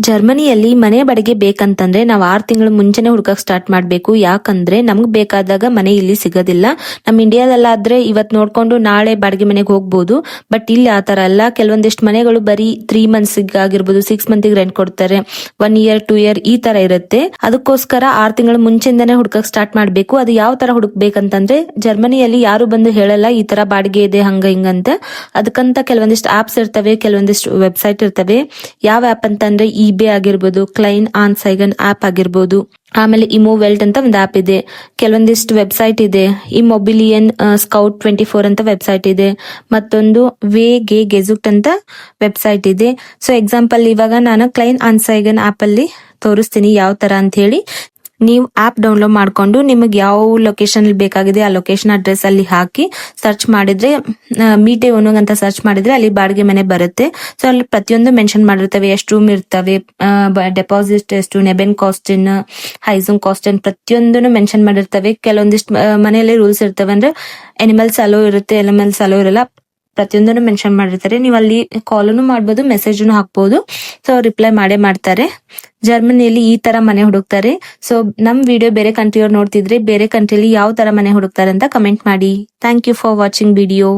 ಜರ್ಮನಿಯಲ್ಲಿ ಮನೆ ಬಾಡಿಗೆ ಬೇಕಂತಂದ್ರೆ ನಾವು 6 ತಿಂಗಳು ಮುಂಚೆನೆ ಹುಡುಕಕ್ ಸ್ಟಾರ್ಟ್ ಮಾಡ್ಬೇಕು. ಯಾಕಂದ್ರೆ ನಮ್ಗ್ ಬೇಕಾದಾಗ ಮನೆ ಇಲ್ಲಿ ಸಿಗೋದಿಲ್ಲ. ನಮ್ ಇಂಡಿಯಾದಲ್ಲಾದ್ರೆ ಇವತ್ ನೋಡ್ಕೊಂಡು ನಾಳೆ ಬಾಡಿಗೆ ಮನೆಗೆ ಹೋಗ್ಬೋದು. ಬಟ್ ಇಲ್ಲಿ ಆತರ ಅಲ್ಲ. ಕೆಲವೊಂದಿಷ್ಟು ಮನೆಗಳು ಬರೀ 3 ಮಂತ್ಸ್ ಆಗಿರ್ಬೋದು, 6 ಮಂತ್ ರೆಂಟ್ ಕೊಡ್ತಾರೆ. 1 ಇಯರ್ 2 ಇಯರ್ ಈ ತರ ಇರುತ್ತೆ. ಅದಕ್ಕೋಸ್ಕರ 6 ತಿಂಗಳು ಮುಂಚೆಯಿಂದಾನೆ ಹುಡುಕಕ್ ಸ್ಟಾರ್ಟ್ ಮಾಡ್ಬೇಕು. ಅದು ಯಾವ ತರ ಹುಡುಕ್ಬೇಕಂತಂದ್ರೆ ಜರ್ಮನಿಯಲ್ಲಿ ಯಾರು ಬಂದು ಹೇಳಲ್ಲ ಈ ತರ ಬಾಡಿಗೆ ಇದೆ ಹಂಗ ಹಿಂಗಂತ. ಅದಕ್ಕಂತ ಕೆಲವೊಂದಿಷ್ಟು ಆಪ್ಸ್ ಇರ್ತವೆ, ಕೆಲವೊಂದಿಷ್ಟು ವೆಬ್ಸೈಟ್ ಇರ್ತವೆ. ಯಾವ ಆಪ್ ಅಂತಂದ್ರೆ ಇಬೆ ಆಗಿರ್ಬೋದು, ಕ್ಲೈನ್ ಆನ್ ಸೈಗನ್ ಆಪ್ ಆಗಿರ್ಬೋದು, ಆಮೇಲೆ ಇಮೋ ವೆಲ್ಟ್ ಅಂತ ಒಂದು ಆಪ್ ಇದೆ. ಕೆಲವೊಂದಿಷ್ಟು ವೆಬ್ಸೈಟ್ ಇದೆ. ಇಮೊಬಿಲಿಯನ್ ಸ್ಕೌಟ್ 24 ಅಂತ ವೆಬ್ಸೈಟ್ ಇದೆ. ಮತ್ತೊಂದು ವೇ ಗೆ ಗೆಜುಟ್ ಅಂತ ವೆಬ್ಸೈಟ್ ಇದೆ. ಸೊ ಎಕ್ಸಾಂಪಲ್ ಇವಾಗ ನಾನು ಕ್ಲೈನ್ ಆನ್ ಸೈಗನ್ ಆಪ್ ಅಲ್ಲಿ ತೋರಿಸ್ತೀನಿ ಯಾವ ತರ ಅಂತ ಹೇಳಿ. ನೀವು ಆಪ್ ಡೌನ್ಲೋಡ್ ಮಾಡ್ಕೊಂಡು ನಿಮಗೆ ಯಾವ ಲೊಕೇಶನ್ ಬೇಕಾಗಿದೆ ಆ ಲೊಕೇಶನ್ ಅಡ್ರೆಸ್ ಅಲ್ಲಿ ಹಾಕಿ ಸರ್ಚ್ ಮಾಡಿದ್ರೆ ಮೀಟೆ ಓನೋಗ್ ಅಂತ ಸರ್ಚ್ ಮಾಡಿದ್ರೆ ಅಲ್ಲಿ ಬಾಡಿಗೆ ಮನೆ ಬರುತ್ತೆ. ಸೊ ಅಲ್ಲಿ ಪ್ರತಿಯೊಂದು ಮೆನ್ಷನ್ ಮಾಡಿರ್ತವೆ, ಎಷ್ಟು ರೂಮ್ ಇರ್ತವೆ, ಡೆಪಾಸಿಟ್ ಎಷ್ಟು, ನೆಬೆನ್ ಕಾಸ್ಟಿನ್, ಹೈಸೂಮ್ ಕಾಸ್ಟಿನ್ ಪ್ರತಿಯೊಂದನ್ನು ಮೆನ್ಷನ್ ಮಾಡಿರ್ತವೆ. ಕೆಲವೊಂದಿಷ್ಟು ಮನೆಯಲ್ಲಿ ರೂಲ್ಸ್ ಇರ್ತವೆ, ಅಂದ್ರೆ ಎನಿಮಲ್ಸ್ ಅಲೋ ಇರುತ್ತೆ, ಎನಿಮಲ್ಸ್ ಅಲೋ ಇರಲ್ಲ, ಪ್ರತಿಯೊಂದನ್ನು ಮೆನ್ಷನ್ ಮಾಡಿರ್ತಾರೆ. ನೀವು ಅಲ್ಲಿ ಕಾಲನ್ನು ಮಾಡ್ಬೋದು, ಮೆಸೇಜ್ನು ಹಾಕ್ಬೋದು. ಸೊ ರಿಪ್ಲೈ ಮಾಡೇ ಮಾಡ್ತಾರೆ. ಜರ್ಮನಿಯಲ್ಲಿ ಈ ತರ ಮನೆ ಹುಡುಕ್ತಾರೆ. ಸೊ ನಮ್ ವಿಡಿಯೋ ಬೇರೆ ಕಂಟ್ರಿಯವ್ರು ನೋಡ್ತಿದ್ರೆ ಬೇರೆ ಕಂಟ್ರಿಲಿ ಯಾವ ತರ ಮನೆ ಹುಡುಕ್ತಾರೆ ಅಂತ ಕಮೆಂಟ್ ಮಾಡಿ. Thank you for watching video.